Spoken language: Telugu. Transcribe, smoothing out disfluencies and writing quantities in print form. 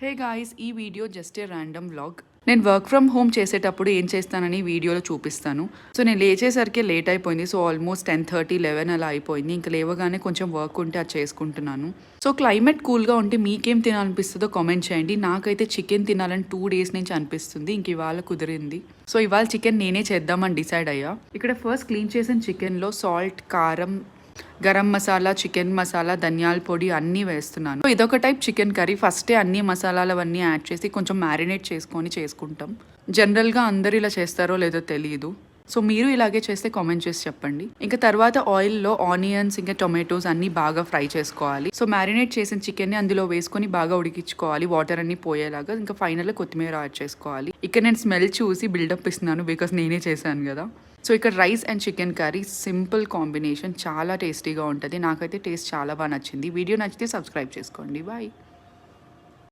హే గాయ్స్, ఈ video just a random vlog. నేను వర్క్ ఫ్రమ్ హోమ్ చేసేటప్పుడు ఏం చేస్తానని వీడియోలో చూపిస్తాను. సో నేను లేచేసరికి లేట్ అయిపోయింది. సో ఆల్మోస్ట్ 10:30, 11 అలా అయిపోయింది. ఇంకా లేవగానే కొంచెం వర్క్ ఉంటే అది చేసుకుంటున్నాను. సో క్లైమేట్ కూల్గా ఉంటే మీకేం తినాలనిపిస్తుందో కామెంట్ చేయండి. నాకైతే చికెన్ తినాలని 2 days నుంచి అనిపిస్తుంది. ఇంక ఇవాళ కుదిరింది. సో ఇవాళ చికెన్ నేనే చేద్దామని డిసైడ్ అయ్యా. ఇక్కడ ఫస్ట్ క్లీన్ చేసిన చికెన్లో సాల్ట్, కారం, గరం మసాలా, చికెన్ మసాలా, ధనియాల పొడి అన్నీ వేస్తున్నాను. సో ఇదొక టైప్ చికెన్ కర్రీ. ఫస్టే అన్ని మసాలాలు అవన్నీ యాడ్ చేసి కొంచెం మ్యారినేట్ చేసుకుంటాం. జనరల్గా అందరు ఇలా చేస్తారో లేదో తెలియదు. సో మీరు ఇలాగే చేస్తే కామెంట్ చేసి చెప్పండి. ఇంకా తర్వాత ఆయిల్లో ఆనియన్స్ ఇంకా టొమాటోస్ అన్నీ బాగా ఫ్రై చేసుకోవాలి. సో మ్యారినేట్ చేసిన చికెన్ని అందులో వేసుకొని బాగా ఉడికించుకోవాలి, వాటర్ అన్ని పోయేలాగా. ఇంకా ఫైనల్గా కొత్తిమీర యాడ్ చేసుకోవాలి. ఇక్కడ నేను స్మెల్ చూసి బిల్డప్ ఇస్తున్నాను, బికాస్ నేనే చేశాను కదా. సో ఇక్కడ rice and chicken curry simple combination, చాలా టేస్టీగా ఉంటుంది. నాకైతే టేస్ట్ చాలా బాగా నచ్చింది. వీడియో నచ్చితే సబ్స్క్రైబ్ చేసుకోండి. బాయ్.